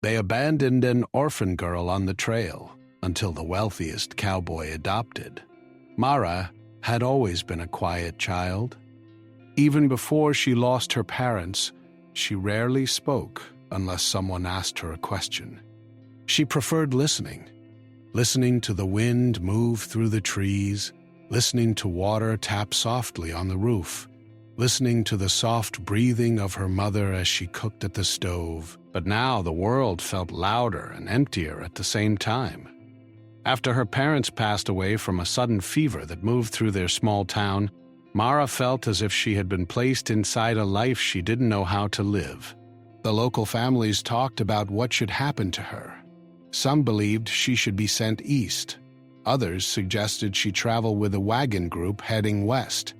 They abandoned an orphan girl on the trail until the wealthiest cowboy adopted. Mara had always been a quiet child. Even before she lost her parents, she rarely spoke unless someone asked her a question. She preferred listening to the wind move through the trees, listening to water tap softly on the roof, listening to the soft breathing of her mother as she cooked at the stove. But now the world felt louder and emptier at the same time. After her parents passed away from a sudden fever that moved through their small town, Mara felt as if she had been placed inside a life she didn't know how to live. The local families talked about what should happen to her. Some believed she should be sent east. Others suggested she travel with a wagon group heading west.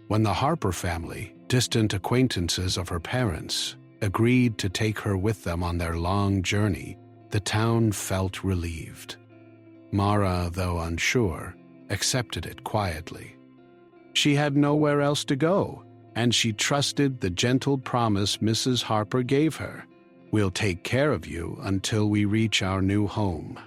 When the Harper family, distant acquaintances of her parents, agreed to take her with them on their long journey, the town felt relieved. Mara, though unsure, accepted it quietly. She had nowhere else to go, and she trusted the gentle promise Mrs. Harper gave her. "We'll take care of you until we reach our new home."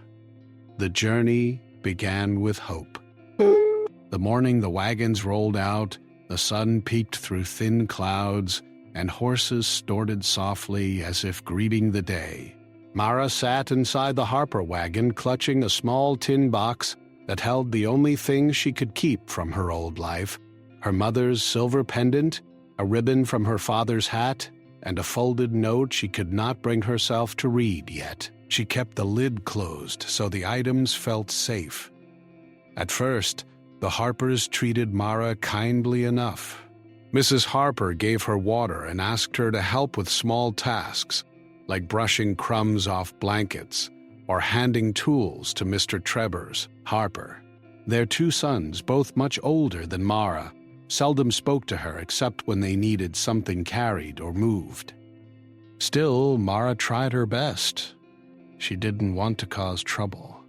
The journey began with hope. The morning the wagons rolled out, the sun peeked through thin clouds, and horses snorted softly as if greeting the day. Mara sat inside the Harper wagon, clutching a small tin box that held the only thing she could keep from her old life: her mother's silver pendant, a ribbon from her father's hat, and a folded note she could not bring herself to read yet. She kept the lid closed so the items felt safe. At first, the Harpers treated Mara kindly enough. Mrs. Harper gave her water and asked her to help with small tasks, like brushing crumbs off blankets or handing tools to Mr. Trevor's Harper. Their two sons, both much older than Mara, seldom spoke to her except when they needed something carried or moved. Still, Mara tried her best. She didn't want to cause trouble.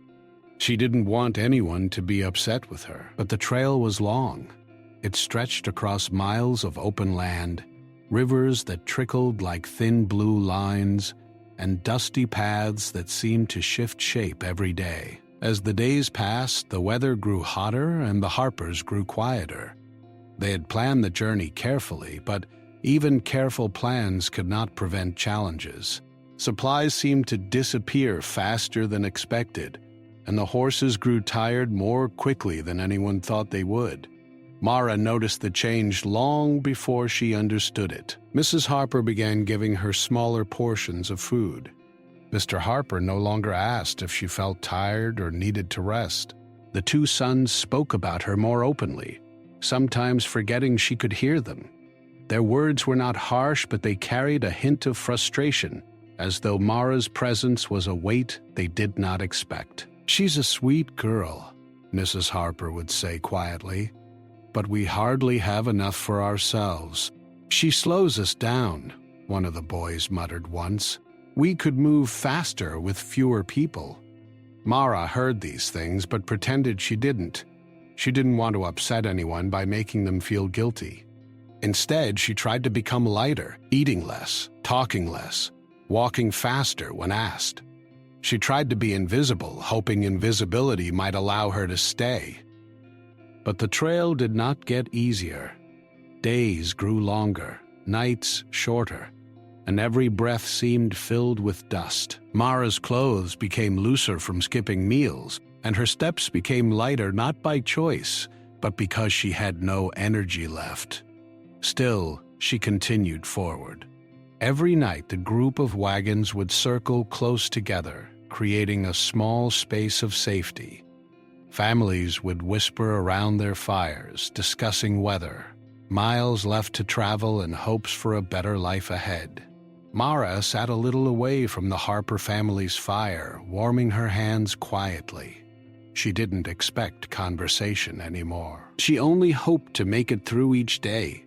She didn't want anyone to be upset with her. But the trail was long. It stretched across miles of open land, rivers that trickled like thin blue lines, and dusty paths that seemed to shift shape every day. As the days passed, the weather grew hotter and the Harpers grew quieter. They had planned the journey carefully, but even careful plans could not prevent challenges. Supplies seemed to disappear faster than expected, and the horses grew tired more quickly than anyone thought they would. Mara noticed the change long before she understood it. Mrs. Harper began giving her smaller portions of food. Mr. Harper no longer asked if she felt tired or needed to rest. The two sons spoke about her more openly, sometimes forgetting she could hear them. Their words were not harsh, but they carried a hint of frustration, as though Mara's presence was a weight they did not expect. "She's a sweet girl," Mrs. Harper would say quietly, "but we hardly have enough for ourselves. She slows us down," one of the boys muttered once. "We could move faster with fewer people." Mara heard these things but pretended she didn't. She didn't want to upset anyone by making them feel guilty. Instead, she tried to become lighter, eating less, talking less, walking faster when asked. She tried to be invisible, hoping invisibility might allow her to stay. But the trail did not get easier. Days grew longer, nights shorter, and every breath seemed filled with dust. Mara's clothes became looser from skipping meals, and her steps became lighter not by choice, but because she had no energy left. Still, she continued forward. Every night the group of wagons would circle close together, creating a small space of safety. Families would whisper around their fires, discussing weather, miles left to travel, and hopes for a better life ahead. Mara sat a little away from the Harper family's fire, warming her hands quietly. She didn't expect conversation anymore. She only hoped to make it through each day.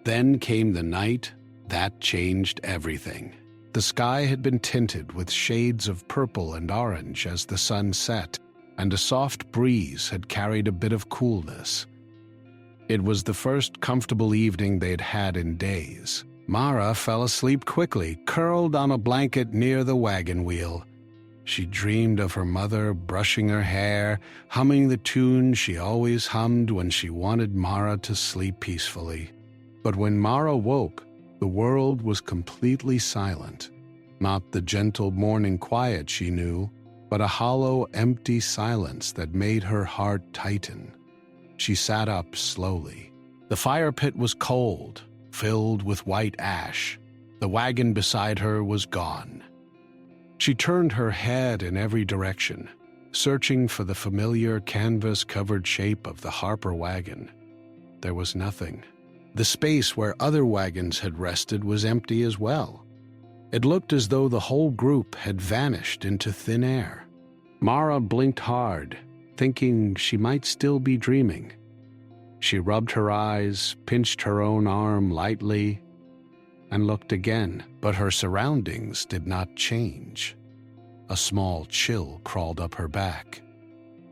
Then came the night that changed everything. The sky had been tinted with shades of purple and orange as the sun set, and a soft breeze had carried a bit of coolness. It was the first comfortable evening they'd had in days. Mara fell asleep quickly, curled on a blanket near the wagon wheel. She dreamed of her mother brushing her hair, humming the tune she always hummed when she wanted Mara to sleep peacefully. But when Mara woke, the world was completely silent. Not the gentle morning quiet she knew, but a hollow, empty silence that made her heart tighten. She sat up slowly. The fire pit was cold, filled with white ash. The wagon beside her was gone. She turned her head in every direction, searching for the familiar canvas-covered shape of the Harper wagon. There was nothing. The space where other wagons had rested was empty as well. It looked as though the whole group had vanished into thin air. Mara blinked hard, thinking she might still be dreaming. She rubbed her eyes, pinched her own arm lightly, and looked again, but her surroundings did not change. A small chill crawled up her back.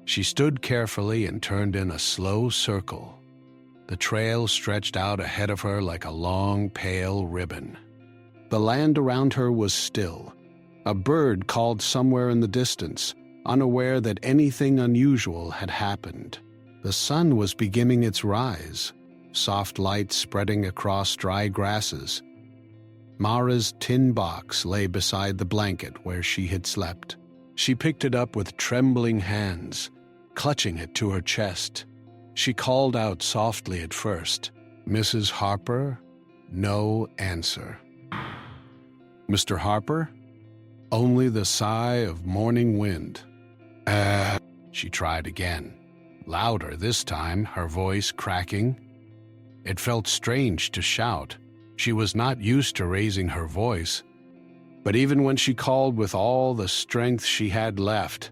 She stood carefully and turned in a slow circle. The trail stretched out ahead of her like a long, pale ribbon. The land around her was still. A bird called somewhere in the distance, unaware that anything unusual had happened. The sun was beginning its rise, soft light spreading across dry grasses. Mara's tin box lay beside the blanket where she had slept. She picked it up with trembling hands, clutching it to her chest. She called out softly at first, "Mrs. Harper?" No answer. "Mr. Harper?" Only the sigh of morning wind. She tried again. Louder this time, her voice cracking. It felt strange to shout. She was not used to raising her voice. But even when she called with all the strength she had left,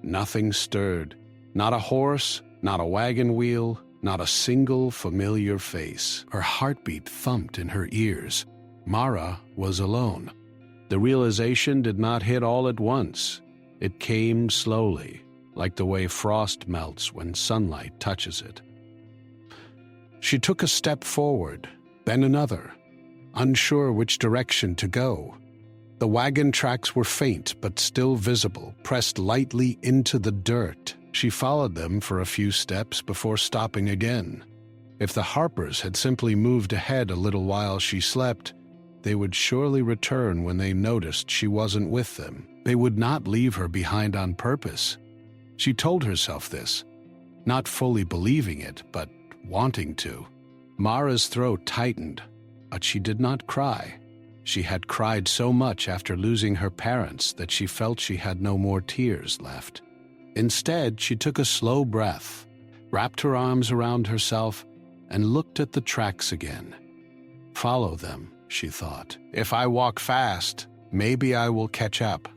nothing stirred. Not a horse, not a wagon wheel, not a single familiar face. Her heartbeat thumped in her ears. Mara was alone. The realization did not hit all at once. It came slowly, like the way frost melts when sunlight touches it. She took a step forward, then another, unsure which direction to go. The wagon tracks were faint but still visible, pressed lightly into the dirt. She followed them for a few steps before stopping again. If the Harpers had simply moved ahead a little while she slept, they would surely return when they noticed she wasn't with them. They would not leave her behind on purpose. She told herself this, not fully believing it, but wanting to. Mara's throat tightened, but she did not cry. She had cried so much after losing her parents that she felt she had no more tears left. Instead, she took a slow breath, wrapped her arms around herself, and looked at the tracks again. Follow them, she thought. If I walk fast, maybe I will catch up.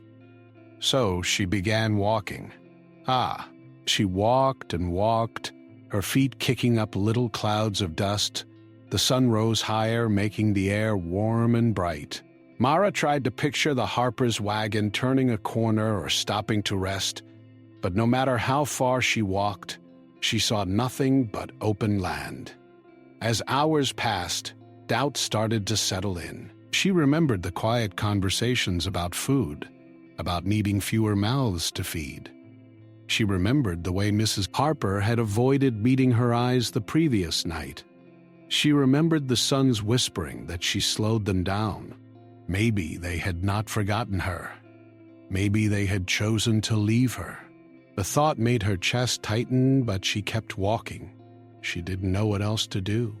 So she began walking. She walked and walked, her feet kicking up little clouds of dust. The sun rose higher, making the air warm and bright. Mara tried to picture the Harper's wagon turning a corner or stopping to rest, but no matter how far she walked, she saw nothing but open land. As hours passed, doubt started to settle in. She remembered the quiet conversations about food, about needing fewer mouths to feed. She remembered the way Mrs. Harper had avoided meeting her eyes the previous night. She remembered the sons whispering that she slowed them down. Maybe they had not forgotten her. Maybe they had chosen to leave her. The thought made her chest tighten, but she kept walking. She didn't know what else to do.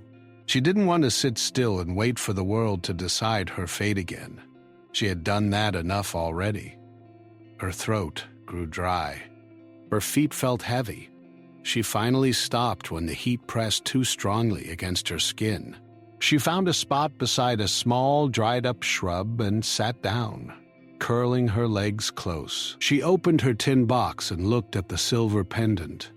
She didn't want to sit still and wait for the world to decide her fate again. She had done that enough already. Her throat grew dry. Her feet felt heavy. She finally stopped when the heat pressed too strongly against her skin. She found a spot beside a small, dried-up shrub and sat down, curling her legs close. She opened her tin box and looked at the silver pendant.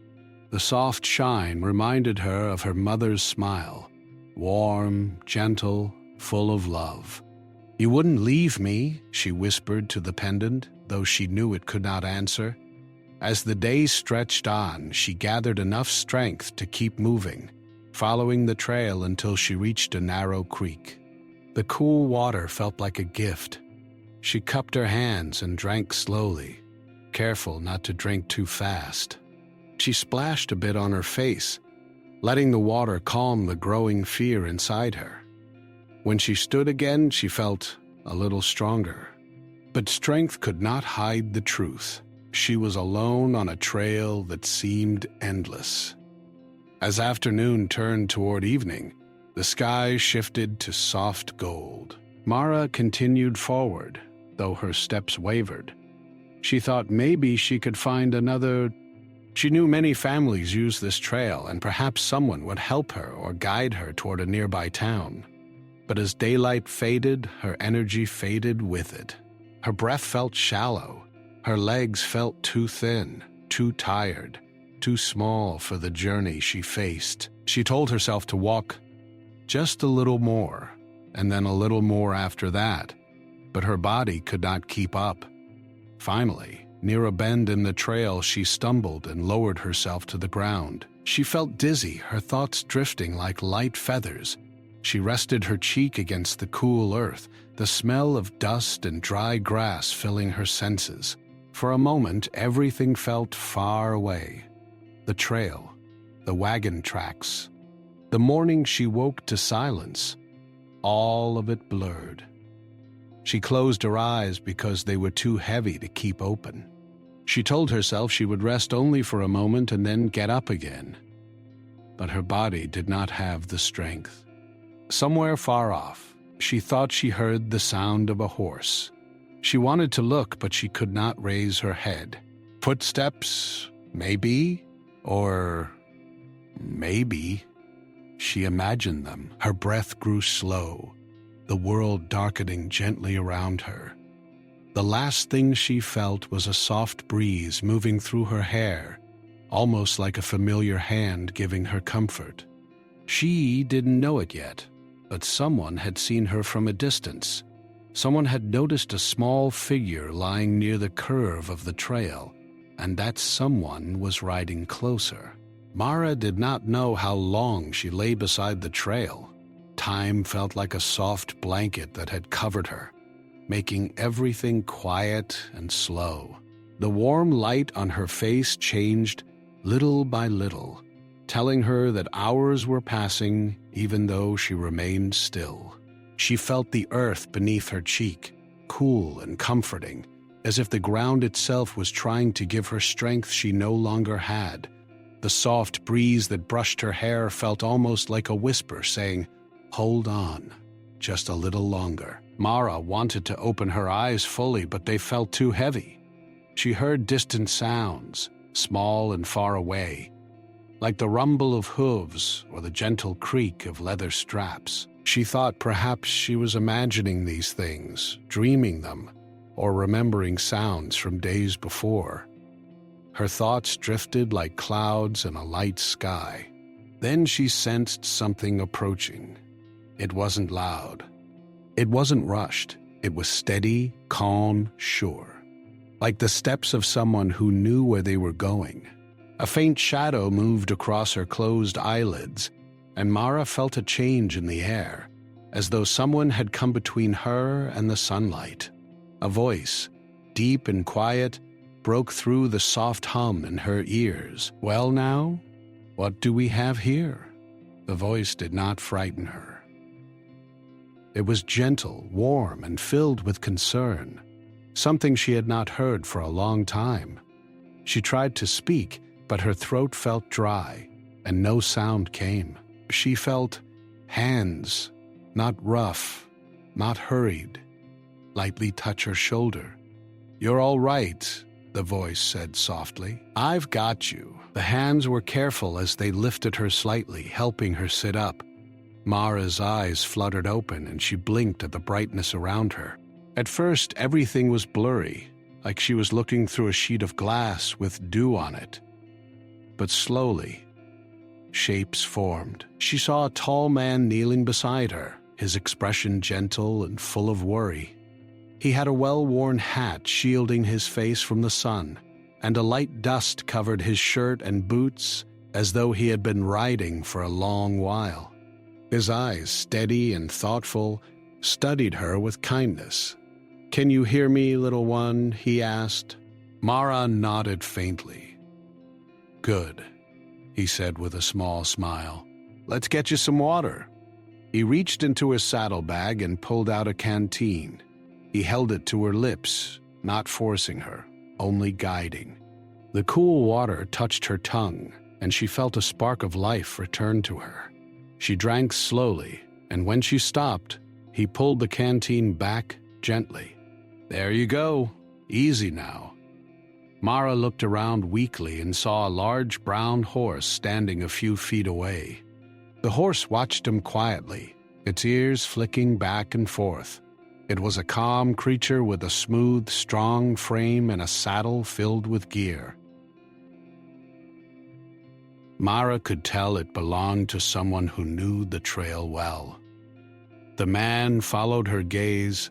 The soft shine reminded her of her mother's smile, warm, gentle, full of love. "You wouldn't leave me," she whispered to the pendant, though she knew it could not answer. As the days stretched on, she gathered enough strength to keep moving, following the trail until she reached a narrow creek. The cool water felt like a gift. She cupped her hands and drank slowly, careful not to drink too fast. She splashed a bit on her face, letting the water calm the growing fear inside her. When she stood again, she felt a little stronger. But strength could not hide the truth. She was alone on a trail that seemed endless. As afternoon turned toward evening, the sky shifted to soft gold. Mara continued forward, though her steps wavered. She thought maybe she could find another. She knew many families use this trail, and perhaps someone would help her or guide her toward a nearby town. But as daylight faded, her energy faded with it. Her breath felt shallow. Her legs felt too thin, too tired, too small for the journey she faced. She told herself to walk just a little more, and then a little more after that, but her body could not keep up. Finally, near a bend in the trail, she stumbled and lowered herself to the ground. She felt dizzy, her thoughts drifting like light feathers. She rested her cheek against the cool earth, the smell of dust and dry grass filling her senses. For a moment, everything felt far away. The trail, the wagon tracks, the morning she woke to silence, all of it blurred. She closed her eyes because they were too heavy to keep open. She told herself she would rest only for a moment and then get up again. But her body did not have the strength. Somewhere far off, she thought she heard the sound of a horse. She wanted to look, but she could not raise her head. Footsteps, maybe, or maybe. She imagined them. Her breath grew slow, the world darkening gently around her. The last thing she felt was a soft breeze moving through her hair, almost like a familiar hand giving her comfort. She didn't know it yet, but someone had seen her from a distance. Someone had noticed a small figure lying near the curve of the trail, and that someone was riding closer. Mara did not know how long she lay beside the trail. Time felt like a soft blanket that had covered her, making everything quiet and slow. The warm light on her face changed little by little, telling her that hours were passing even though she remained still. She felt the earth beneath her cheek, cool and comforting, as if the ground itself was trying to give her strength she no longer had. The soft breeze that brushed her hair felt almost like a whisper saying, "Hold on, just a little longer." Mara wanted to open her eyes fully, but they felt too heavy. She heard distant sounds, small and far away, like the rumble of hooves or the gentle creak of leather straps. She thought perhaps she was imagining these things, dreaming them, or remembering sounds from days before. Her thoughts drifted like clouds in a light sky. Then she sensed something approaching. It wasn't loud. It wasn't rushed. It was steady, calm, sure. Like the steps of someone who knew where they were going. A faint shadow moved across her closed eyelids, and Mara felt a change in the air, as though someone had come between her and the sunlight. A voice, deep and quiet, broke through the soft hum in her ears. "Well now, what do we have here?" The voice did not frighten her. It was gentle, warm, and filled with concern, something she had not heard for a long time. She tried to speak, but her throat felt dry, and no sound came. She felt hands, not rough, not hurried, lightly touch her shoulder. "You're all right," the voice said softly. "I've got you." The hands were careful as they lifted her slightly, helping her sit up. Mara's eyes fluttered open and she blinked at the brightness around her. At first, everything was blurry, like she was looking through a sheet of glass with dew on it. But slowly, shapes formed. She saw a tall man kneeling beside her, his expression gentle and full of worry. He had a well-worn hat shielding his face from the sun, and a light dust covered his shirt and boots as though he had been riding for a long while. His eyes, steady and thoughtful, studied her with kindness. "Can you hear me, little one?" he asked. Mara nodded faintly. "Good," he said with a small smile. "Let's get you some water." He reached into his saddlebag and pulled out a canteen. He held it to her lips, not forcing her, only guiding. The cool water touched her tongue, and she felt a spark of life return to her. She drank slowly, and when she stopped, he pulled the canteen back gently. "There you go. Easy now." Mara looked around weakly and saw a large brown horse standing a few feet away. The horse watched him quietly, its ears flicking back and forth. It was a calm creature with a smooth, strong frame and a saddle filled with gear. Mara could tell it belonged to someone who knew the trail well. The man followed her gaze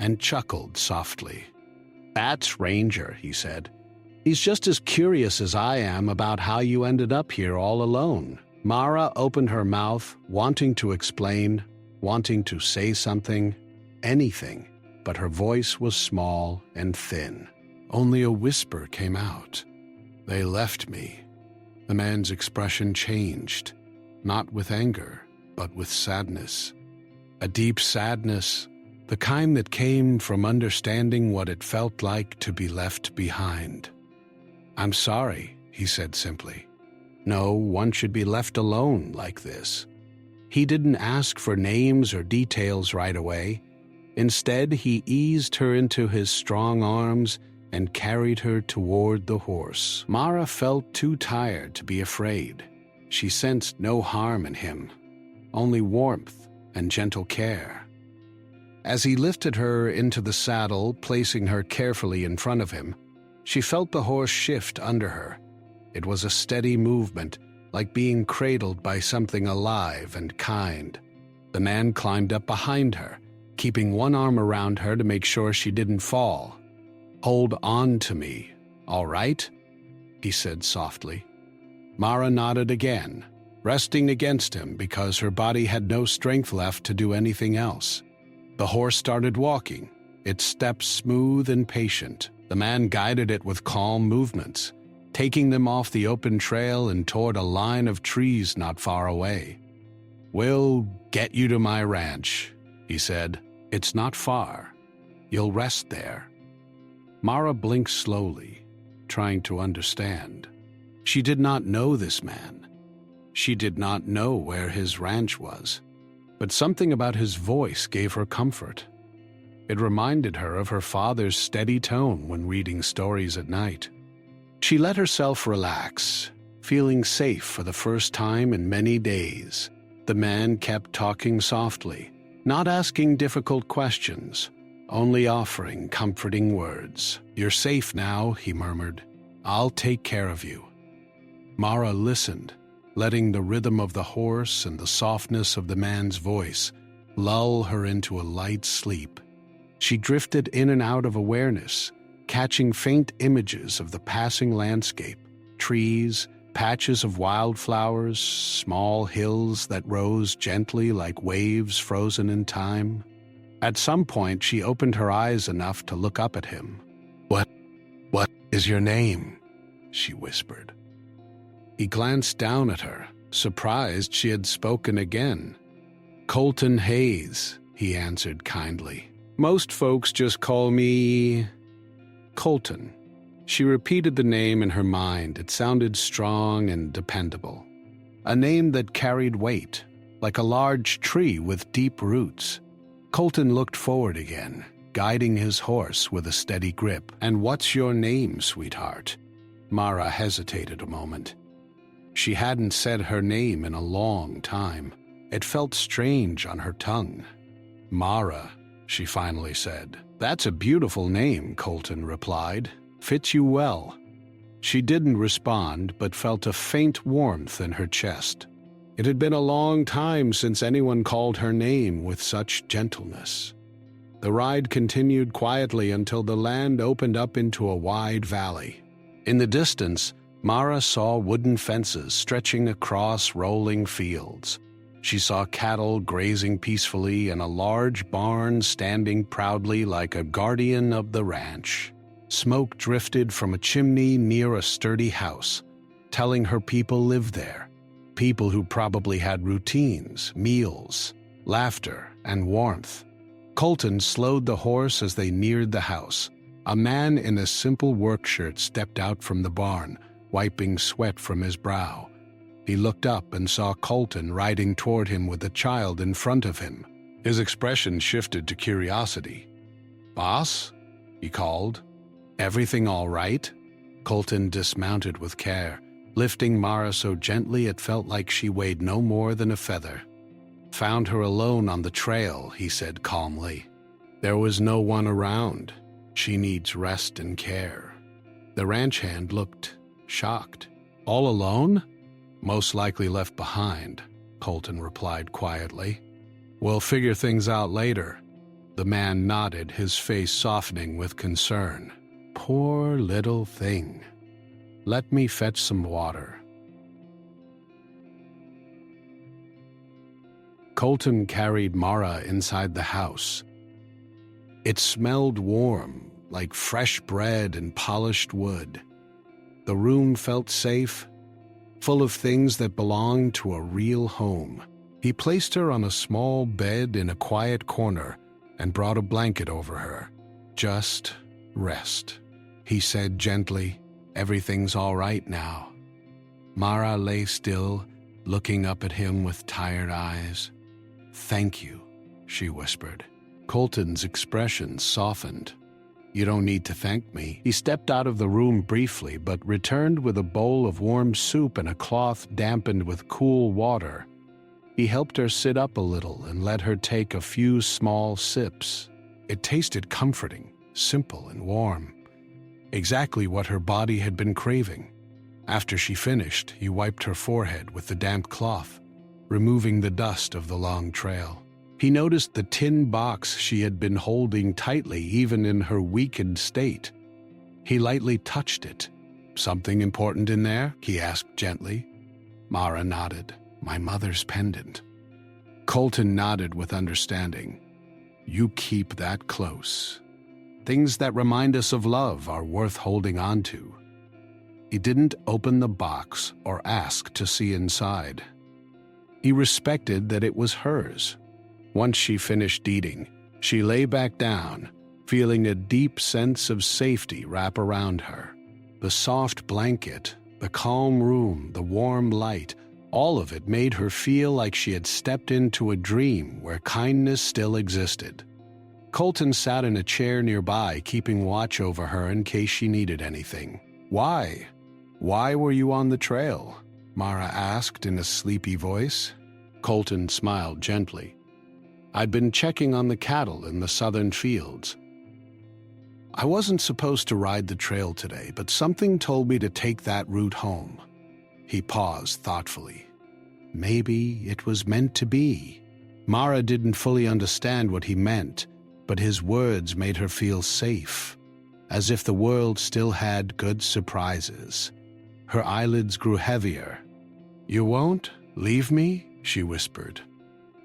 and chuckled softly. "That's Ranger," he said. "He's just as curious as I am about how you ended up here all alone." Mara opened her mouth, wanting to explain, wanting to say something, anything, but her voice was small and thin. Only a whisper came out. "They left me." The man's expression changed, not with anger, but with sadness. A deep sadness, the kind that came from understanding what it felt like to be left behind. "I'm sorry," he said simply. "No one should be left alone like this." He didn't ask for names or details right away. Instead, he eased her into his strong arms and carried her toward the horse. Mara felt too tired to be afraid. She sensed no harm in him, only warmth and gentle care. As he lifted her into the saddle, placing her carefully in front of him, she felt the horse shift under her. It was a steady movement, like being cradled by something alive and kind. The man climbed up behind her, keeping one arm around her to make sure she didn't fall. "Hold on to me, all right?" he said softly. Mara nodded again, resting against him because her body had no strength left to do anything else. The horse started walking, its steps smooth and patient. The man guided it with calm movements, taking them off the open trail and toward a line of trees not far away. "We'll get you to my ranch," he said. "It's not far. You'll rest there." Mara blinked slowly, trying to understand. She did not know this man. She did not know where his ranch was, but something about his voice gave her comfort. It reminded her of her father's steady tone when reading stories at night. She let herself relax, feeling safe for the first time in many days. The man kept talking softly, not asking difficult questions, only offering comforting words. "You're safe now," he murmured. "I'll take care of you." Mara listened, letting the rhythm of the horse and the softness of the man's voice lull her into a light sleep. She drifted in and out of awareness, catching faint images of the passing landscape, trees, patches of wildflowers, small hills that rose gently like waves frozen in time. At some point, she opened her eyes enough to look up at him. What is your name?" she whispered. He glanced down at her, surprised she had spoken again. "Colton Hayes," he answered kindly. "Most folks just call me Colton." She repeated the name in her mind. It sounded strong and dependable. A name that carried weight, like a large tree with deep roots. Colton looked forward again, guiding his horse with a steady grip. "And what's your name, sweetheart?" Mara hesitated a moment. She hadn't said her name in a long time. It felt strange on her tongue. "Mara," she finally said. "That's a beautiful name," Colton replied. "Fits you well." She didn't respond, but felt a faint warmth in her chest. It had been a long time since anyone called her name with such gentleness. The ride continued quietly until the land opened up into a wide valley. In the distance, Mara saw wooden fences stretching across rolling fields. She saw cattle grazing peacefully and a large barn standing proudly like a guardian of the ranch. Smoke drifted from a chimney near a sturdy house, telling her people lived there. People who probably had routines, meals, laughter, and warmth. Colton slowed the horse as they neared the house. A man in a simple work shirt stepped out from the barn, wiping sweat from his brow. He looked up and saw Colton riding toward him with a child in front of him. His expression shifted to curiosity. "Boss?" he called. "Everything all right?" Colton dismounted with care, lifting Mara so gently it felt like she weighed no more than a feather. "Found her alone on the trail," he said calmly. "There was no one around. She needs rest and care." The ranch hand looked shocked. "All alone?" "Most likely left behind," Colton replied quietly. "We'll figure things out later." The man nodded, his face softening with concern. "Poor little thing. Let me fetch some water." Colton carried Mara inside the house. It smelled warm, like fresh bread and polished wood. The room felt safe, full of things that belonged to a real home. He placed her on a small bed in a quiet corner and brought a blanket over her. "Just rest," he said gently. "Everything's all right now." Mara lay still, looking up at him with tired eyes. "Thank you," she whispered. Colton's expression softened. "You don't need to thank me." He stepped out of the room briefly, but returned with a bowl of warm soup and a cloth dampened with cool water. He helped her sit up a little and let her take a few small sips. It tasted comforting, simple and warm, exactly what her body had been craving. After she finished, he wiped her forehead with the damp cloth, removing the dust of the long trail. He noticed the tin box she had been holding tightly even in her weakened state. He lightly touched it. "Something important in there?" he asked gently. Mara nodded. "My mother's pendant." Colton nodded with understanding. "You keep that close. Things that remind us of love are worth holding on to." He didn't open the box or ask to see inside. He respected that it was hers. Once she finished eating, she lay back down, feeling a deep sense of safety wrap around her. The soft blanket, the calm room, the warm light, all of it made her feel like she had stepped into a dream where kindness still existed. Colton sat in a chair nearby, keeping watch over her in case she needed anything. "Why? Why were you on the trail?" Mara asked in a sleepy voice. Colton smiled gently. "I'd been checking on the cattle in the southern fields. I wasn't supposed to ride the trail today, but something told me to take that route home." He paused thoughtfully. Maybe it was meant to be. Mara didn't fully understand what he meant, but his words made her feel safe, as if the world still had good surprises. Her eyelids grew heavier. "You won't leave me?" she whispered.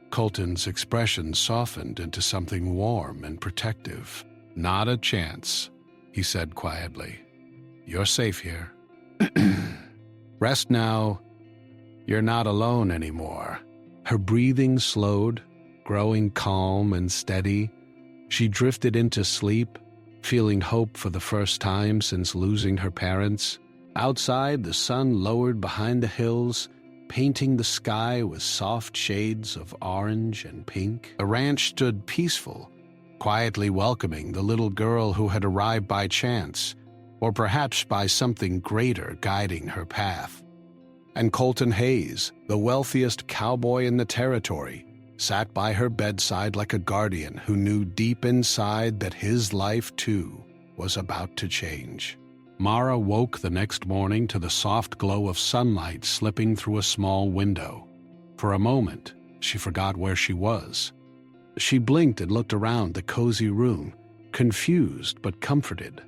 Colton's expression softened into something warm and protective. "Not a chance," he said quietly. "You're safe here. Rest now. You're not alone anymore." Her breathing slowed, growing calm and steady. She drifted into sleep, feeling hope for the first time since losing her parents. Outside, the sun lowered behind the hills, painting the sky with soft shades of orange and pink. The ranch stood peaceful, quietly welcoming the little girl who had arrived by chance, or perhaps by something greater guiding her path. And Colton Hayes, the wealthiest cowboy in the territory, sat by her bedside like a guardian who knew deep inside that his life, too, was about to change. Mara woke the next morning to the soft glow of sunlight slipping through a small window. For a moment, she forgot where she was. She blinked and looked around the cozy room, confused but comforted.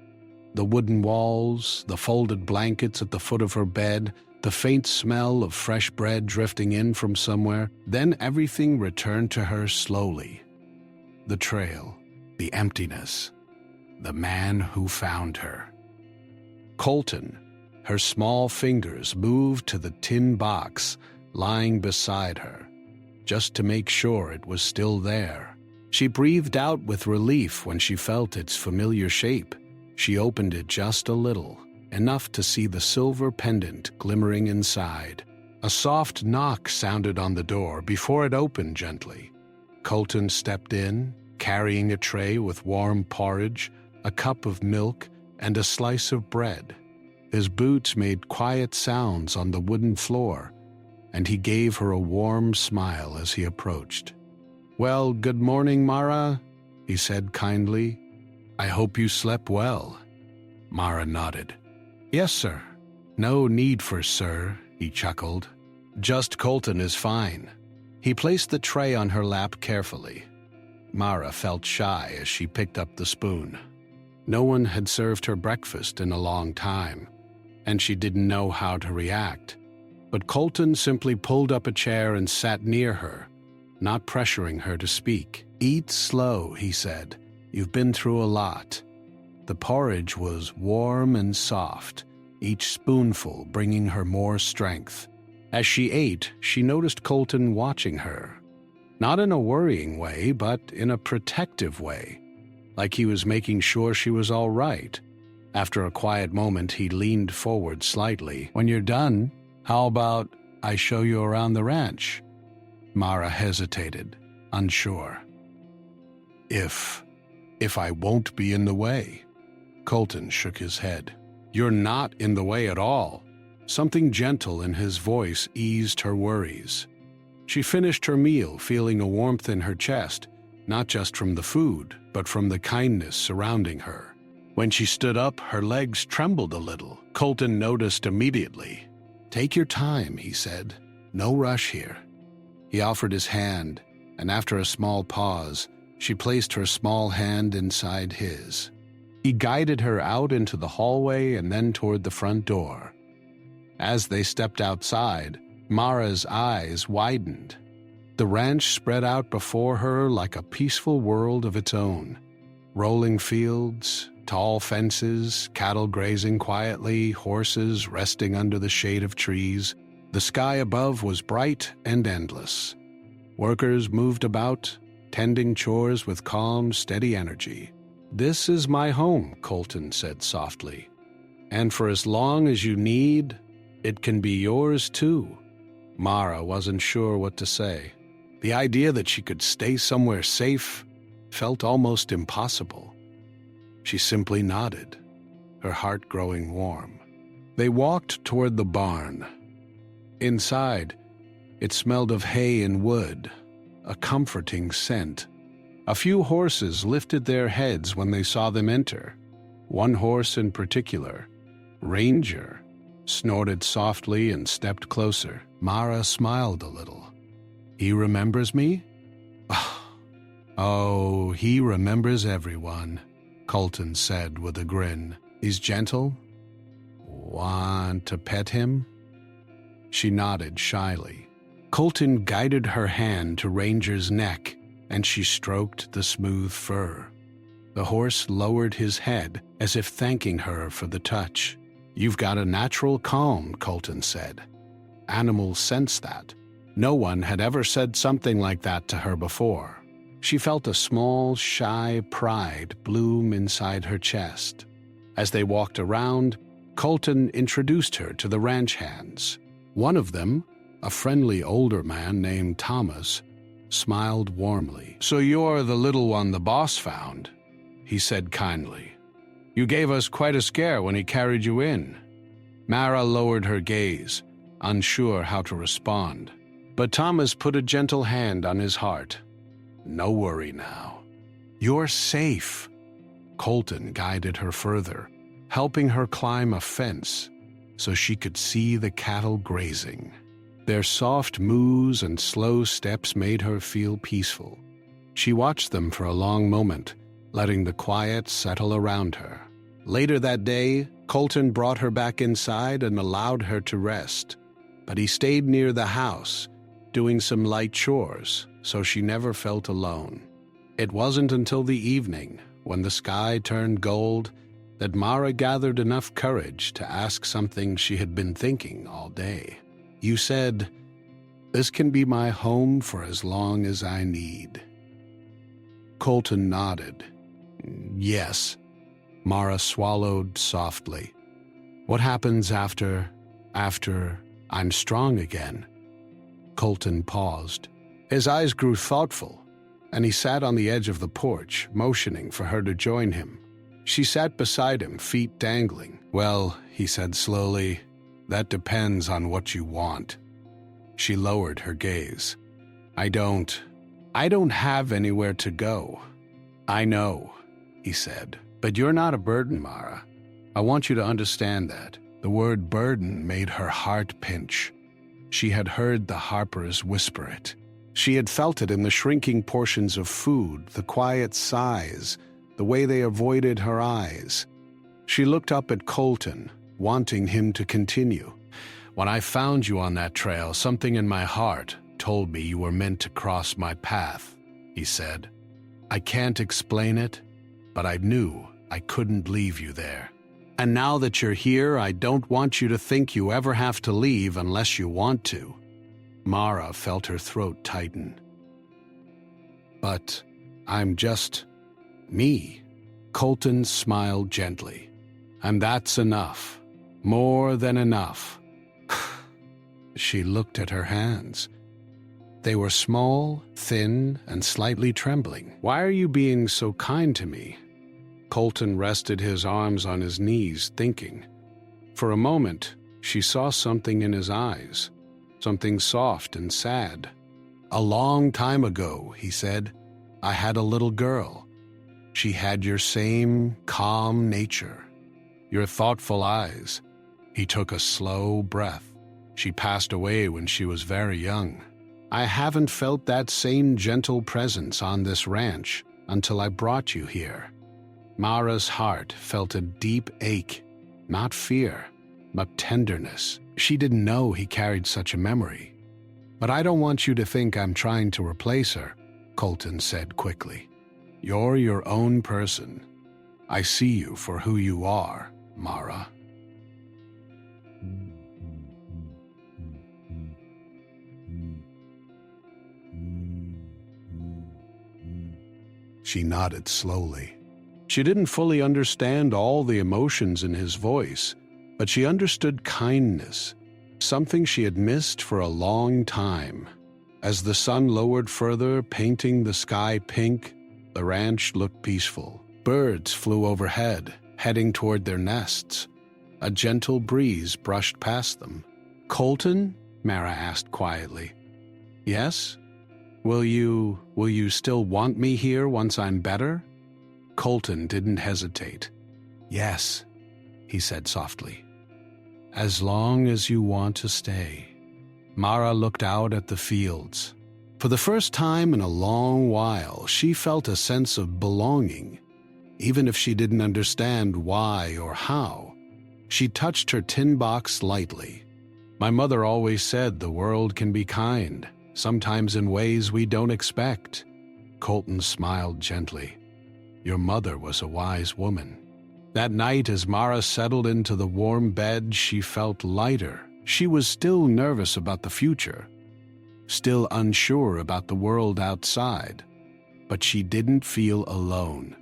The wooden walls, the folded blankets at the foot of her bed, the faint smell of fresh bread drifting in from somewhere. Then everything returned to her slowly. The trail, the emptiness, the man who found her. Colton, her small fingers moved to the tin box lying beside her, just to make sure it was still there. She breathed out with relief when she felt its familiar shape. She opened it just a little, enough to see the silver pendant glimmering inside. A soft knock sounded on the door before it opened gently. Colton stepped in, carrying a tray with warm porridge, a cup of milk, and a slice of bread. His boots made quiet sounds on the wooden floor, and he gave her a warm smile as he approached. "Well, good morning, Mara," he said kindly. "I hope you slept well." Mara nodded. "Yes, sir." "No need for sir," he chuckled. "Just Colton is fine." He placed the tray on her lap carefully. Mara felt shy as she picked up the spoon. No one had served her breakfast in a long time, and she didn't know how to react. But Colton simply pulled up a chair and sat near her, not pressuring her to speak. "Eat slow," he said. "You've been through a lot." The porridge was warm and soft, each spoonful bringing her more strength. As she ate, she noticed Colton watching her. Not in a worrying way, but in a protective way, like he was making sure she was all right. After a quiet moment, he leaned forward slightly. "When you're done, how about I show you around the ranch?" Mara hesitated, unsure. If I won't be in the way." Colton shook his head. "You're not in the way at all." Something gentle in his voice eased her worries. She finished her meal feeling a warmth in her chest, not just from the food, but from the kindness surrounding her. When she stood up, her legs trembled a little. Colton noticed immediately. "Take your time," he said. "No rush here." He offered his hand, and after a small pause, she placed her small hand inside his. He guided her out into the hallway and then toward the front door. As they stepped outside, Mara's eyes widened. The ranch spread out before her like a peaceful world of its own. Rolling fields, tall fences, cattle grazing quietly, horses resting under the shade of trees. The sky above was bright and endless. Workers moved about, tending chores with calm, steady energy. "This is my home," Colton said softly. "And for as long as you need, it can be yours too." Mara wasn't sure what to say. The idea that she could stay somewhere safe felt almost impossible. She simply nodded, her heart growing warm. They walked toward the barn. Inside, it smelled of hay and wood, a comforting scent. A few horses lifted their heads when they saw them enter. One horse in particular, Ranger, snorted softly and stepped closer. Mara smiled a little. "He remembers me?" "Oh, he remembers everyone," Colton said with a grin. "He's gentle. Want to pet him?" She nodded shyly. Colton guided her hand to Ranger's neck, and she stroked the smooth fur. The horse lowered his head as if thanking her for the touch. "You've got a natural calm," Colton said. Animals sense that. No one had ever said something like that to her before. She felt a small, shy pride bloom inside her chest. As they walked around, Colton introduced her to the ranch hands. One of them, a friendly older man named Thomas, smiled warmly. "So you're the little one the boss found," he said kindly. "You gave us quite a scare when he carried you in." Mara lowered her gaze, unsure how to respond. But Thomas put a gentle hand on his heart. "No worry now. You're safe." Colton guided her further, helping her climb a fence so she could see the cattle grazing. Their soft moos and slow steps made her feel peaceful. She watched them for a long moment, letting the quiet settle around her. Later that day, Colton brought her back inside and allowed her to rest, but he stayed near the house, doing some light chores, so she never felt alone. It wasn't until the evening, when the sky turned gold, that Mara gathered enough courage to ask something she had been thinking all day. "You said, 'This can be my home for as long as I need.'" Colton nodded. "Yes." Mara swallowed softly. "What happens after I'm strong again?" Colton paused. His eyes grew thoughtful, and he sat on the edge of the porch, motioning for her to join him. She sat beside him, feet dangling. "Well," he said slowly, "that depends on what you want." She lowered her gaze. I don't have anywhere to go." "I know," he said, "but you're not a burden, Mara. I want you to understand that." The word burden made her heart pinch. She had heard the Harpers whisper it. She had felt it in the shrinking portions of food, the quiet sighs, the way they avoided her eyes. She looked up at Colton, wanting him to continue. "When I found you on that trail, something in my heart told me you were meant to cross my path," he said. "I can't explain it, but I knew I couldn't leave you there. And now that you're here, I don't want you to think you ever have to leave unless you want to." Mara felt her throat tighten. "But I'm just me." Colton smiled gently. "And that's enough. More than enough." She looked at her hands. They were small, thin, and slightly trembling. "Why are you being so kind to me?" Colton rested his arms on his knees, thinking. For a moment, she saw something in his eyes, something soft and sad. "A long time ago," he said, "I had a little girl. She had your same calm nature, your thoughtful eyes." He took a slow breath. "She passed away when she was very young. I haven't felt that same gentle presence on this ranch until I brought you here." Mara's heart felt a deep ache, not fear, but tenderness. She didn't know he carried such a memory. "But I don't want you to think I'm trying to replace her," Colton said quickly. "You're your own person. I see you for who you are, Mara." She nodded slowly. She didn't fully understand all the emotions in his voice, but she understood kindness, something she had missed for a long time. As the sun lowered further, painting the sky pink, the ranch looked peaceful. Birds flew overhead, heading toward their nests. A gentle breeze brushed past them. "Colton?" Mara asked quietly. "Yes? Will you still want me here once I'm better?" Colton didn't hesitate. "Yes," he said softly. "As long as you want to stay." Mara looked out at the fields. For the first time in a long while, she felt a sense of belonging. Even if she didn't understand why or how, she touched her tin box lightly. "My mother always said the world can be kind, sometimes in ways we don't expect." Colton smiled gently. "Your mother was a wise woman." That night, as Mara settled into the warm bed, she felt lighter. She was still nervous about the future, still unsure about the world outside, but she didn't feel alone.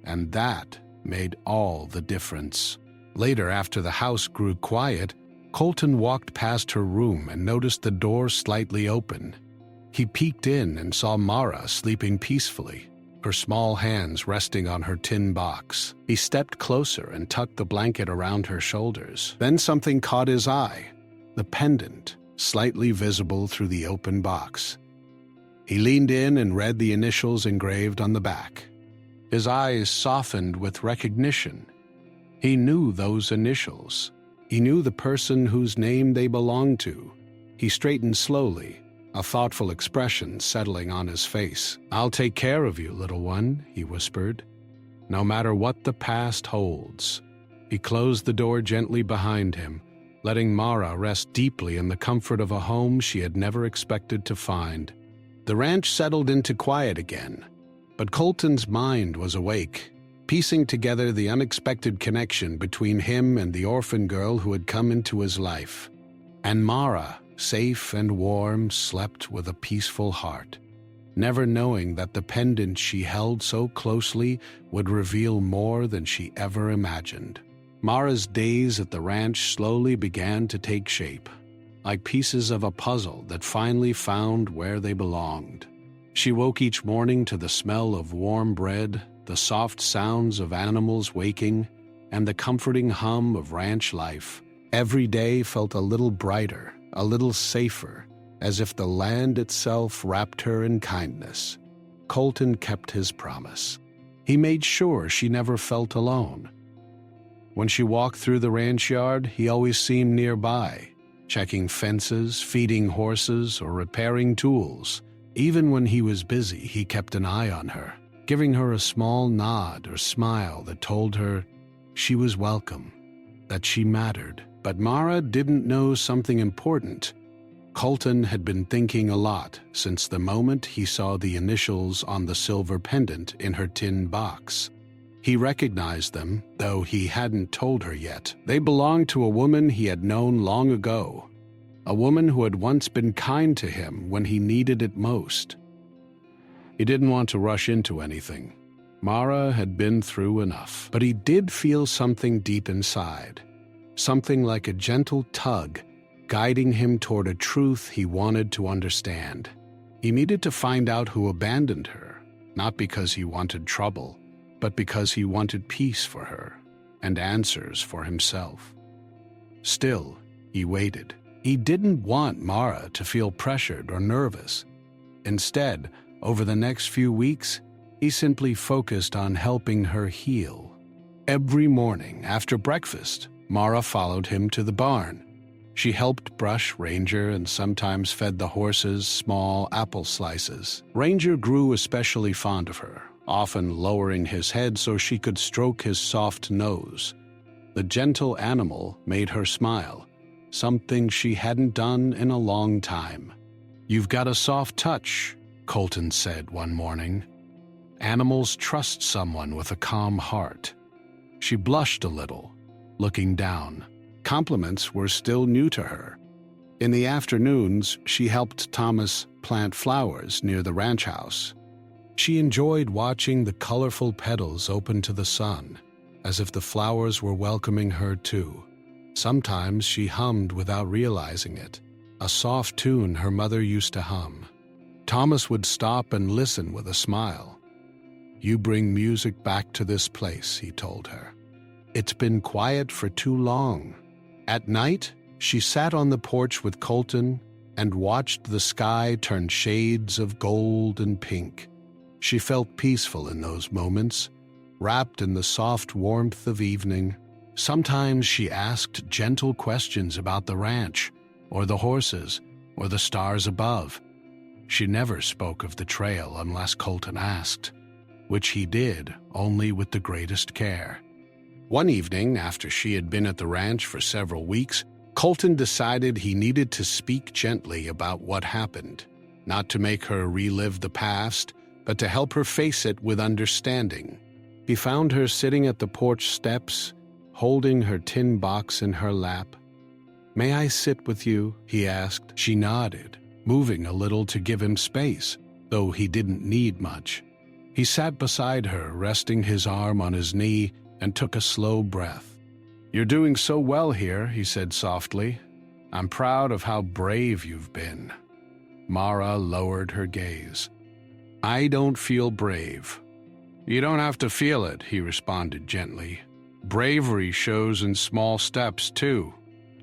And that made all the difference. Later, after the house grew quiet, Colton walked past her room and noticed the door slightly open. He peeked in and saw Mara sleeping peacefully, her small hands resting on her tin box. He stepped closer and tucked the blanket around her shoulders. Then something caught his eye, the pendant, slightly visible through the open box. He leaned in and read the initials engraved on the back. His eyes softened with recognition. He knew those initials. He knew the person whose name they belonged to. He straightened slowly, a thoughtful expression settling on his face. "I'll take care of you, little one," he whispered. "No matter what the past holds, He closed the door gently behind him, letting Mara rest deeply in the comfort of a home she had never expected to find. The ranch settled into quiet again, but Colton's mind was awake, piecing together the unexpected connection between him and the orphan girl who had come into his life. And Mara, safe and warm, slept with a peaceful heart, never knowing that the pendant she held so closely would reveal more than she ever imagined. Mara's days at the ranch slowly began to take shape, like pieces of a puzzle that finally found where they belonged. She woke each morning to the smell of warm bread, the soft sounds of animals waking, and the comforting hum of ranch life. Every day felt a little brighter, a little safer, as if the land itself wrapped her in kindness. Colton kept his promise. He made sure she never felt alone. When she walked through the ranch yard, he always seemed nearby, checking fences, feeding horses, or repairing tools. Even when he was busy, he kept an eye on her, giving her a small nod or smile that told her she was welcome, that she mattered. But Mara didn't know something important. Colton had been thinking a lot since the moment he saw the initials on the silver pendant in her tin box. He recognized them, though he hadn't told her yet. They belonged to a woman he had known long ago, a woman who had once been kind to him when he needed it most. He didn't want to rush into anything. Mara had been through enough, but he did feel something deep inside, something like a gentle tug guiding him toward a truth he wanted to understand. He needed to find out who abandoned her, not because he wanted trouble, but because he wanted peace for her and answers for himself. Still, he waited. He didn't want Mara to feel pressured or nervous. Instead, over the next few weeks, he simply focused on helping her heal. Every morning after breakfast, Mara followed him to the barn. She helped brush Ranger and sometimes fed the horses small apple slices. Ranger grew especially fond of her, often lowering his head so she could stroke his soft nose. The gentle animal made her smile, something she hadn't done in a long time. "You've got a soft touch," Colton said one morning. "Animals trust someone with a calm heart." She blushed a little, looking down. Compliments were still new to her. In the afternoons, she helped Thomas plant flowers near the ranch house. She enjoyed watching the colorful petals open to the sun, as if the flowers were welcoming her too. Sometimes she hummed without realizing it, a soft tune her mother used to hum. Thomas would stop and listen with a smile. "You bring music back to this place," he told her. "It's been quiet for too long." At night, she sat on the porch with Colton and watched the sky turn shades of gold and pink. She felt peaceful in those moments, wrapped in the soft warmth of evening. Sometimes she asked gentle questions about the ranch, or the horses, or the stars above. She never spoke of the trail unless Colton asked, which he did only with the greatest care. One evening, after she had been at the ranch for several weeks, Colton decided he needed to speak gently about what happened, not to make her relive the past, but to help her face it with understanding. He found her sitting at the porch steps, holding her tin box in her lap. "May I sit with you?" he asked. She nodded, moving a little to give him space, though he didn't need much. He sat beside her, resting his arm on his knee, and took a slow breath. "You're doing so well here," he said softly. "I'm proud of how brave you've been." Mara lowered her gaze. "I don't feel brave." "You don't have to feel it," he responded gently. "Bravery shows in small steps, too."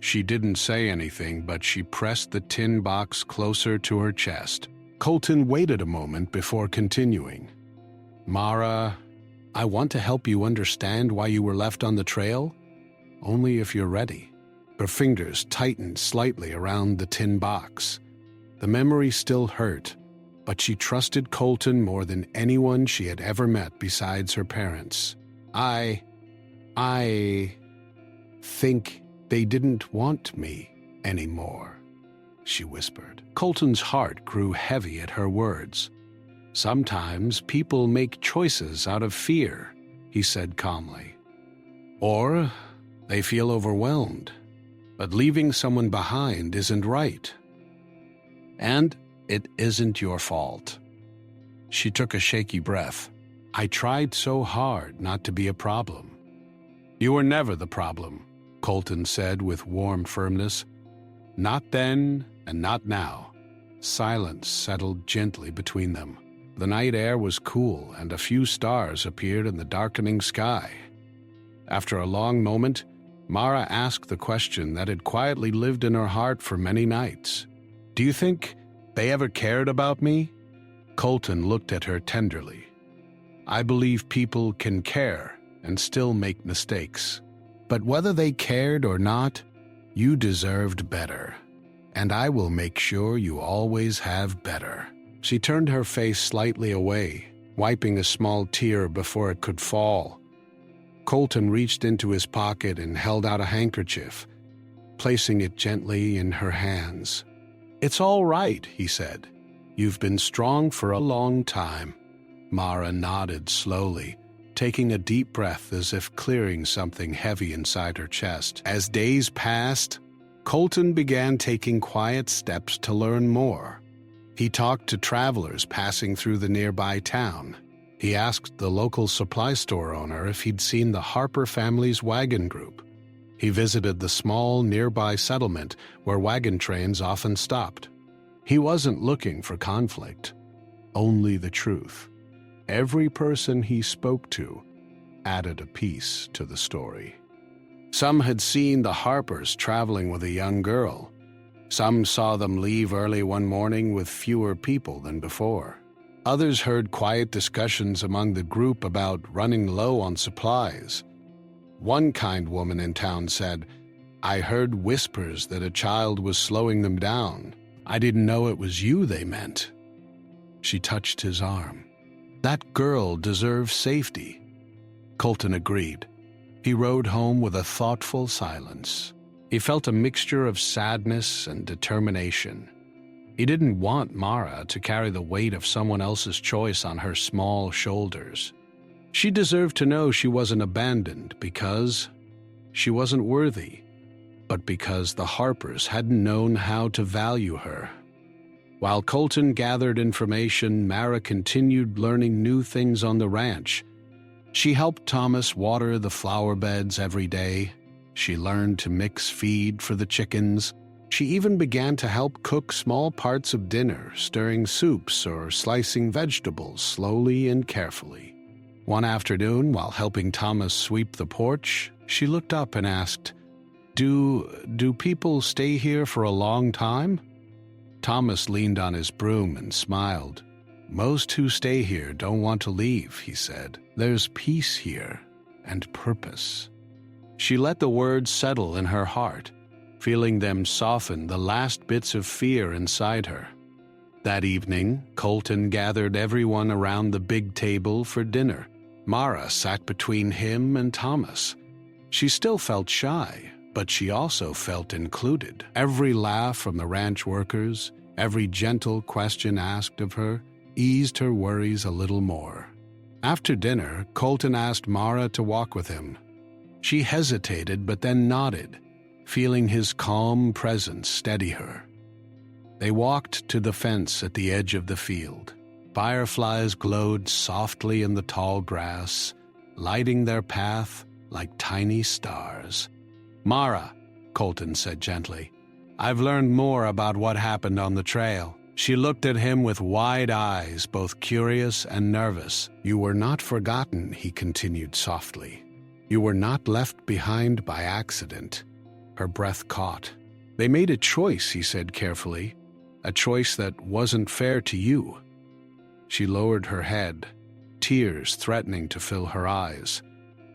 She didn't say anything, but she pressed the tin box closer to her chest. Colton waited a moment before continuing. "Mara, I want to help you understand why you were left on the trail, only if you're ready." Her fingers tightened slightly around the tin box. The memory still hurt, but she trusted Colton more than anyone she had ever met besides her parents. I... think they didn't want me anymore," she whispered. Colton's heart grew heavy at her words. "Sometimes people make choices out of fear," he said calmly. "Or they feel overwhelmed. But leaving someone behind isn't right. And it isn't your fault." She took a shaky breath. "I tried so hard not to be a problem." "You were never the problem," Colton said with warm firmness. "Not then and not now." Silence settled gently between them. The night air was cool and a few stars appeared in the darkening sky. After a long moment, Mara asked the question that had quietly lived in her heart for many nights. "Do you think they ever cared about me?" Colton looked at her tenderly. "I believe people can care and still make mistakes. But whether they cared or not, you deserved better. And I will make sure you always have better." She turned her face slightly away, wiping a small tear before it could fall. Colton reached into his pocket and held out a handkerchief, placing it gently in her hands. "It's all right," he said. "You've been strong for a long time." Mara nodded slowly, taking a deep breath as if clearing something heavy inside her chest. As days passed, Colton began taking quiet steps to learn more. He talked to travelers passing through the nearby town. He asked the local supply store owner if he'd seen the Harper family's wagon group. He visited the small nearby settlement where wagon trains often stopped. He wasn't looking for conflict, only the truth. Every person he spoke to added a piece to the story. Some had seen the Harpers traveling with a young girl. Some saw them leave early one morning with fewer people than before. Others heard quiet discussions among the group about running low on supplies. One kind woman in town said, "I heard whispers that a child was slowing them down. I didn't know it was you they meant." She touched his arm. "That girl deserves safety." Colton agreed. He rode home with a thoughtful silence. He felt a mixture of sadness and determination. He didn't want Mara to carry the weight of someone else's choice on her small shoulders. She deserved to know she wasn't abandoned because she wasn't worthy, but because the Harpers hadn't known how to value her. While Colton gathered information, Mara continued learning new things on the ranch. She helped Thomas water the flower beds every day. She learned to mix feed for the chickens. She even began to help cook small parts of dinner, stirring soups or slicing vegetables slowly and carefully. One afternoon, while helping Thomas sweep the porch, she looked up and asked, Do people stay here for a long time?" Thomas leaned on his broom and smiled. "Most who stay here don't want to leave," he said. "There's peace here and purpose." She let the words settle in her heart, feeling them soften the last bits of fear inside her. That evening, Colton gathered everyone around the big table for dinner. Mara sat between him and Thomas. She still felt shy, but she also felt included. Every laugh from the ranch workers, every gentle question asked of her, eased her worries a little more. After dinner, Colton asked Mara to walk with him. She hesitated but then nodded, feeling his calm presence steady her. They walked to the fence at the edge of the field. Fireflies glowed softly in the tall grass, lighting their path like tiny stars. "Mara," Colton said gently, "I've learned more about what happened on the trail." She looked at him with wide eyes, both curious and nervous. "You were not forgotten," he continued softly. "You were not left behind by accident." Her breath caught. "They made a choice," he said carefully, "a choice that wasn't fair to you." She lowered her head, tears threatening to fill her eyes.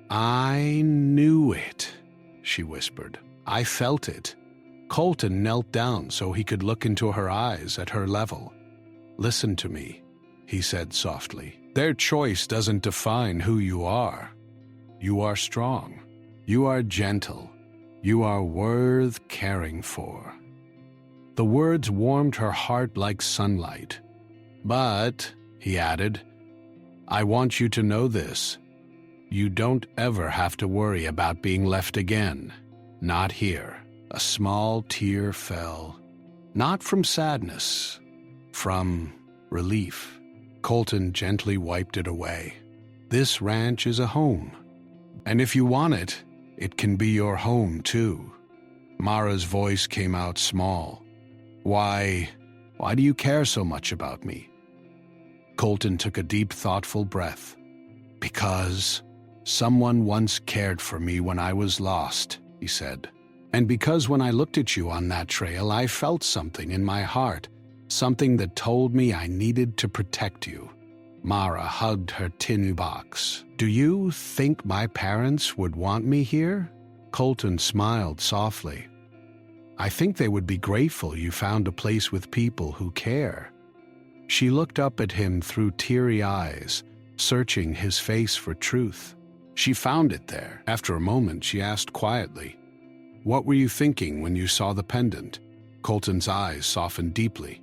"I knew it," she whispered. "I felt it." Colton knelt down so he could look into her eyes at her level. "Listen to me," he said softly. "Their choice doesn't define who you are. You are strong. You are gentle. You are worth caring for." The words warmed her heart like sunlight. "But," he added, "I want you to know this. You don't ever have to worry about being left again. Not here." A small tear fell, not from sadness, from relief. Colton gently wiped it away. "This ranch is a home. And if you want it, it can be your home too." Mara's voice came out small. Why do you care so much about me?" Colton took a deep, thoughtful breath. "Because someone once cared for me when I was lost," he said. "And because when I looked at you on that trail, I felt something in my heart, something that told me I needed to protect you." Mara hugged her tin box. "Do you think my parents would want me here?" Colton smiled softly. "I think they would be grateful you found a place with people who care." She looked up at him through teary eyes, searching his face for truth. She found it there. After a moment, she asked quietly, "What were you thinking when you saw the pendant?" Colton's eyes softened deeply.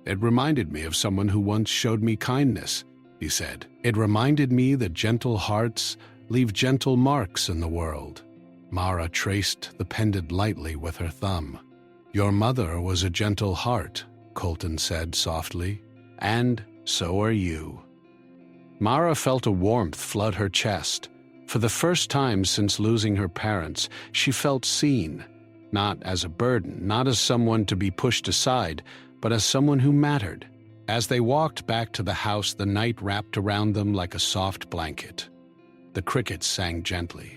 "It reminded me of someone who once showed me kindness," he said. "It reminded me that gentle hearts leave gentle marks in the world." Mara traced the pendant lightly with her thumb. "Your mother was a gentle heart," Colton said softly, "and so are you." Mara felt a warmth flood her chest. For the first time since losing her parents, she felt seen, not as a burden, not as someone to be pushed aside, but as someone who mattered. As they walked back to the house, the night wrapped around them like a soft blanket. The crickets sang gently.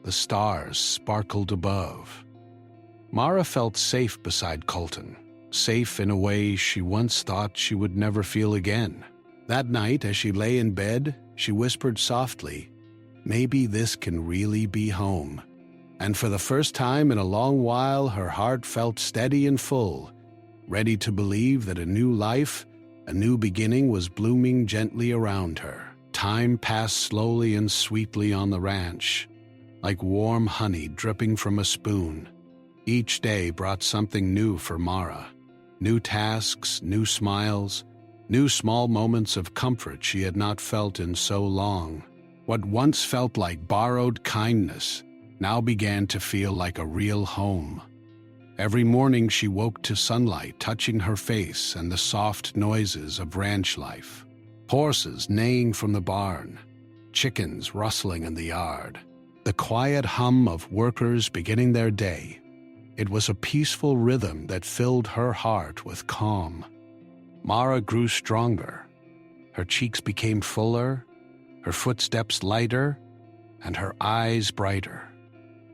The stars sparkled above. Mara felt safe beside Colton, safe in a way she once thought she would never feel again. That night, as she lay in bed, she whispered softly, "Maybe this can really be home." And for the first time in a long while, her heart felt steady and full, ready to believe that a new life, a new beginning was blooming gently around her. Time passed slowly and sweetly on the ranch, like warm honey dripping from a spoon. Each day brought something new for Mara. New tasks, new smiles, new small moments of comfort she had not felt in so long. What once felt like borrowed kindness now began to feel like a real home. Every morning she woke to sunlight touching her face and the soft noises of ranch life. Horses neighing from the barn, chickens rustling in the yard, the quiet hum of workers beginning their day. It was a peaceful rhythm that filled her heart with calm. Mara grew stronger. Her cheeks became fuller, her footsteps lighter, and her eyes brighter.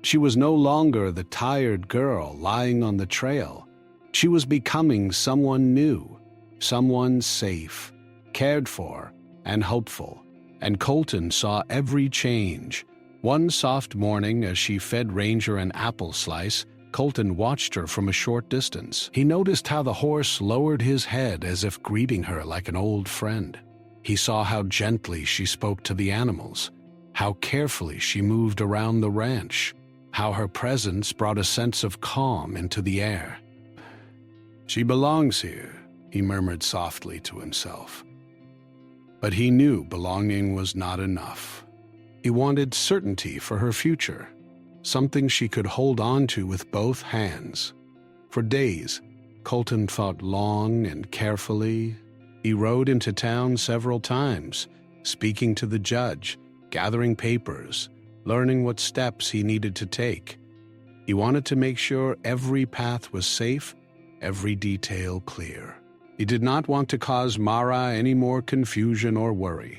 She was no longer the tired girl lying on the trail. She was becoming someone new, someone safe, cared for, and hopeful. And Colton saw every change. One soft morning, as she fed Ranger an apple slice, Colton watched her from a short distance. He noticed how the horse lowered his head as if greeting her like an old friend. He saw how gently she spoke to the animals, how carefully she moved around the ranch, how her presence brought a sense of calm into the air. "She belongs here," he murmured softly to himself. But he knew belonging was not enough. He wanted certainty for her future, something she could hold on to with both hands. For days, Colton thought long and carefully. He rode into town several times, speaking to the judge, gathering papers, learning what steps he needed to take. He wanted to make sure every path was safe, every detail clear. He did not want to cause Mara any more confusion or worry.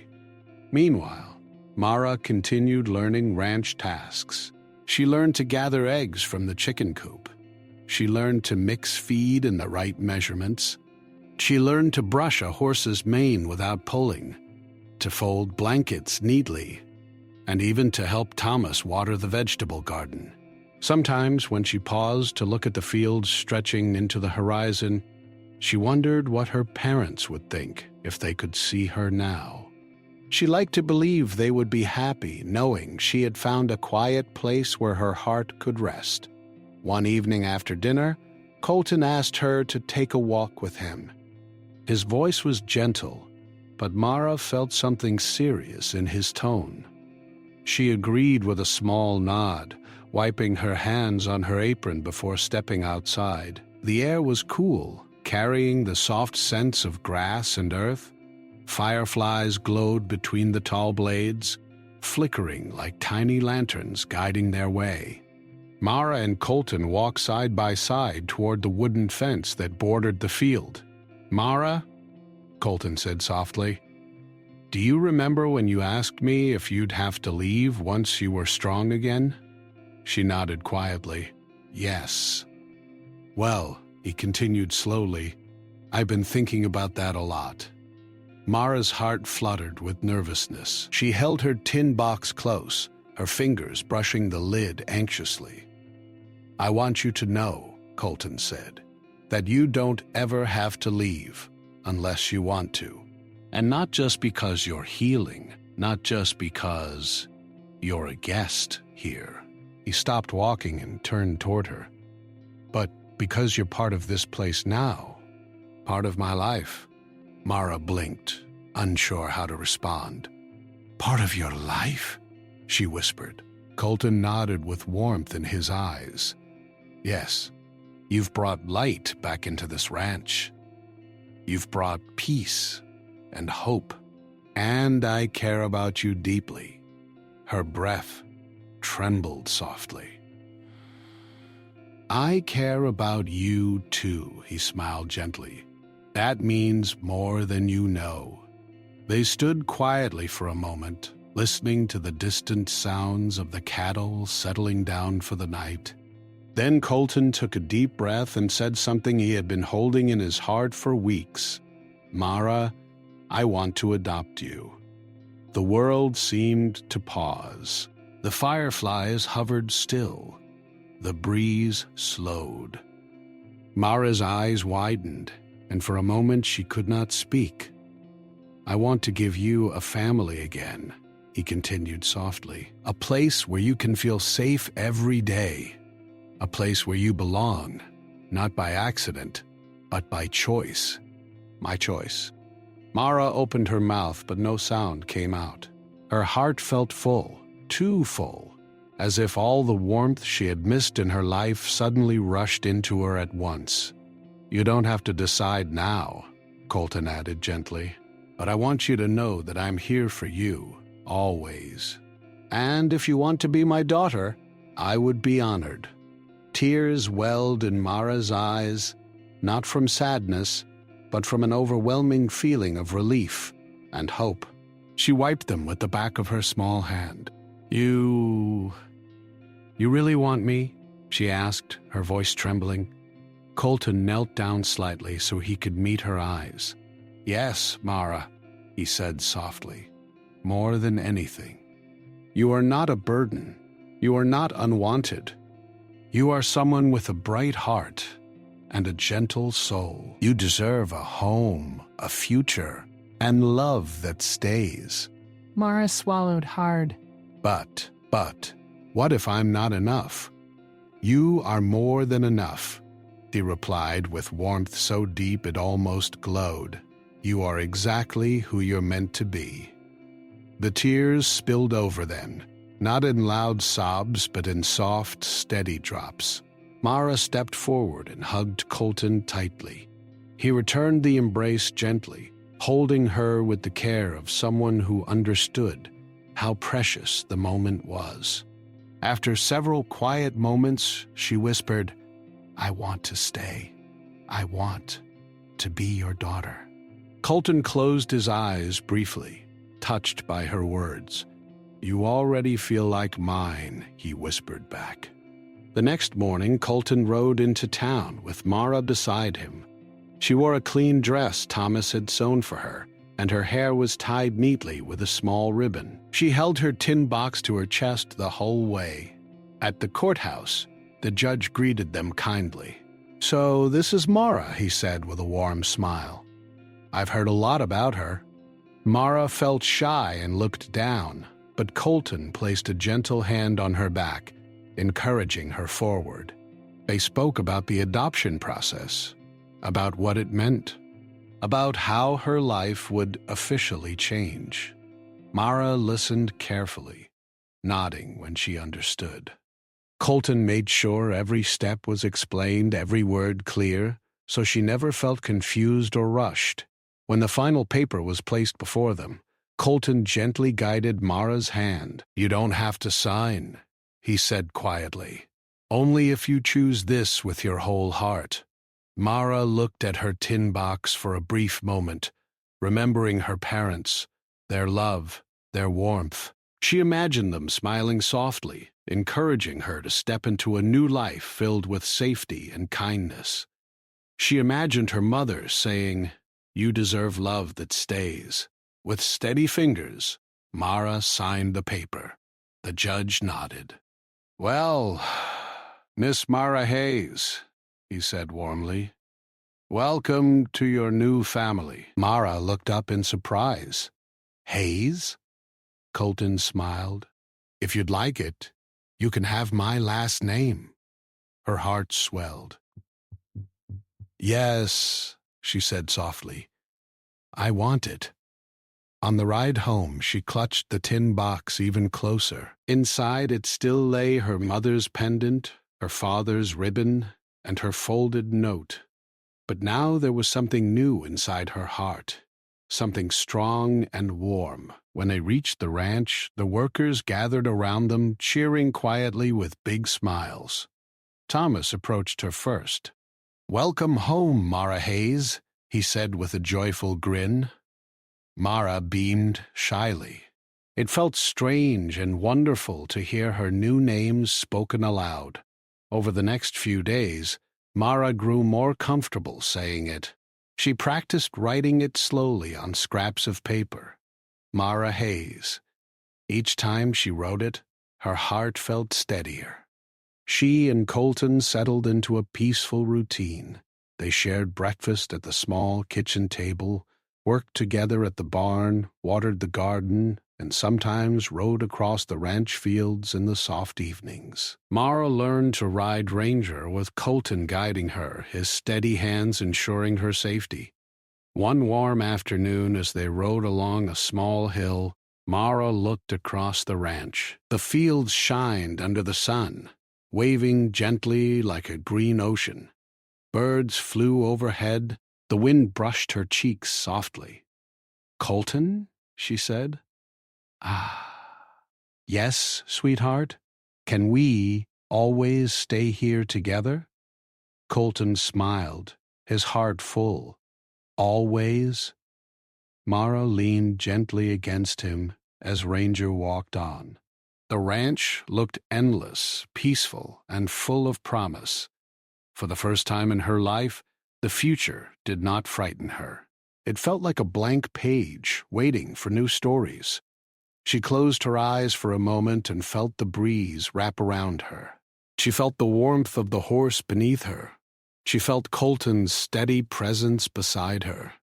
Meanwhile, Mara continued learning ranch tasks. She learned to gather eggs from the chicken coop. She learned to mix feed in the right measurements. She learned to brush a horse's mane without pulling, to fold blankets neatly, and even to help Thomas water the vegetable garden. Sometimes, when she paused to look at the fields stretching into the horizon, she wondered what her parents would think if they could see her now. She liked to believe they would be happy, knowing she had found a quiet place where her heart could rest. One evening after dinner, Colton asked her to take a walk with him. His voice was gentle, but Mara felt something serious in his tone. She agreed with a small nod, wiping her hands on her apron before stepping outside. The air was cool, carrying the soft scents of grass and earth. Fireflies glowed between the tall blades, flickering like tiny lanterns guiding their way. Mara and Colton walked side by side toward the wooden fence that bordered the field. "Mara," Colton said softly, "do you remember when you asked me if you'd have to leave once you were strong again?" She nodded quietly. "Yes." "Well," he continued slowly, "I've been thinking about that a lot." Mara's heart fluttered with nervousness. She held her tin box close, her fingers brushing the lid anxiously. "I want you to know," Colton said, "that you don't ever have to leave unless you want to. And not just because you're healing, not just because you're a guest here." He stopped walking and turned toward her. "But because you're part of this place now, part of my life." Mara blinked, unsure how to respond. "Part of your life?" she whispered. Colton nodded with warmth in his eyes. "Yes, you've brought light back into this ranch. You've brought peace and hope, and I care about you deeply." Her breath trembled softly. "I care about you too," he smiled gently. "That means more than you know." They stood quietly for a moment, listening to the distant sounds of the cattle settling down for the night. Then Colton took a deep breath and said something he had been holding in his heart for weeks. "Mara, I want to adopt you." The world seemed to pause. The fireflies hovered still. The breeze slowed. Mara's eyes widened, and for a moment she could not speak. "I want to give you a family again," he continued softly. "A place where you can feel safe every day. A place where you belong, not by accident, but by choice. My choice." Mara opened her mouth, but no sound came out. Her heart felt full, too full, as if all the warmth she had missed in her life suddenly rushed into her at once. "You don't have to decide now," Colton added gently, "but I want you to know that I'm here for you, always. And if you want to be my daughter, I would be honored." Tears welled in Mara's eyes, not from sadness, but from an overwhelming feeling of relief and hope. She wiped them with the back of her small hand. You really want me?" she asked, her voice trembling. Colton knelt down slightly so he could meet her eyes. "Yes, Mara," he said softly, "more than anything. You are not a burden. You are not unwanted. You are someone with a bright heart and a gentle soul. You deserve a home, a future, and love that stays." Mara swallowed hard. But, what if I'm not enough?" "You are more than enough," he replied with warmth so deep it almost glowed. "You are exactly who you're meant to be." The tears spilled over then, not in loud sobs but in soft, steady drops. Mara stepped forward and hugged Colton tightly. He returned the embrace gently, holding her with the care of someone who understood how precious the moment was. After several quiet moments, she whispered, "I want to stay. I want to be your daughter." Colton closed his eyes briefly, touched by her words. "You already feel like mine," he whispered back. The next morning, Colton rode into town with Mara beside him. She wore a clean dress Thomas had sewn for her, and her hair was tied neatly with a small ribbon. She held her tin box to her chest the whole way. At the courthouse, the judge greeted them kindly. "So this is Mara," he said with a warm smile. "I've heard a lot about her." Mara felt shy and looked down, but Colton placed a gentle hand on her back, encouraging her forward. They spoke about the adoption process, about what it meant, about how her life would officially change. Mara listened carefully, nodding when she understood. Colton made sure every step was explained, every word clear, so she never felt confused or rushed. When the final paper was placed before them, Colton gently guided Mara's hand. "You don't have to sign," he said quietly. "Only if you choose this with your whole heart." Mara looked at her tin box for a brief moment, remembering her parents, their love, their warmth. She imagined them smiling softly, encouraging her to step into a new life filled with safety and kindness. She imagined her mother saying, "You deserve love that stays." With steady fingers, Mara signed the paper. The judge nodded. "Well, Miss Mara Hayes," he said warmly, "welcome to your new family." Mara looked up in surprise. "Hayes?" Colton smiled. "If you'd like it, you can have my last name." Her heart swelled. "Yes," she said softly, "I want it." On the ride home, she clutched the tin box even closer. Inside it still lay her mother's pendant, her father's ribbon, and her folded note. But now there was something new inside her heart, something strong and warm. When they reached the ranch, the workers gathered around them, cheering quietly with big smiles. Thomas approached her first. "Welcome home, Mara Hayes," he said with a joyful grin. Mara beamed shyly. It felt strange and wonderful to hear her new name spoken aloud. Over the next few days, Mara grew more comfortable saying it. She practiced writing it slowly on scraps of paper. Mara Hayes. Each time she wrote it, her heart felt steadier. She and Colton settled into a peaceful routine. They shared breakfast at the small kitchen table, worked together at the barn, watered the garden, and sometimes rode across the ranch fields in the soft evenings. Mara learned to ride Ranger with Colton guiding her, his steady hands ensuring her safety. One warm afternoon, as they rode along a small hill, Mara looked across the ranch. The fields shined under the sun, waving gently like a green ocean. Birds flew overhead. The wind brushed her cheeks softly. "Colton?" she said. "Ah. Yes, sweetheart? Can we always stay here together?" Colton smiled, his heart full. "Always?" Mara leaned gently against him as Ranger walked on. The ranch looked endless, peaceful, and full of promise. For the first time in her life, the future did not frighten her. It felt like a blank page, waiting for new stories. She closed her eyes for a moment and felt the breeze wrap around her. She felt the warmth of the horse beneath her. She felt Colton's steady presence beside her.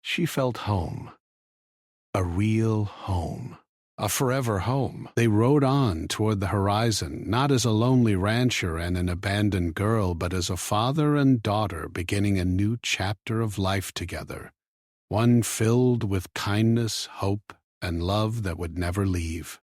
She felt home. A real home. A forever home. They rode on toward the horizon, not as a lonely rancher and an abandoned girl, but as a father and daughter beginning a new chapter of life together, one filled with kindness, hope, and love that would never leave.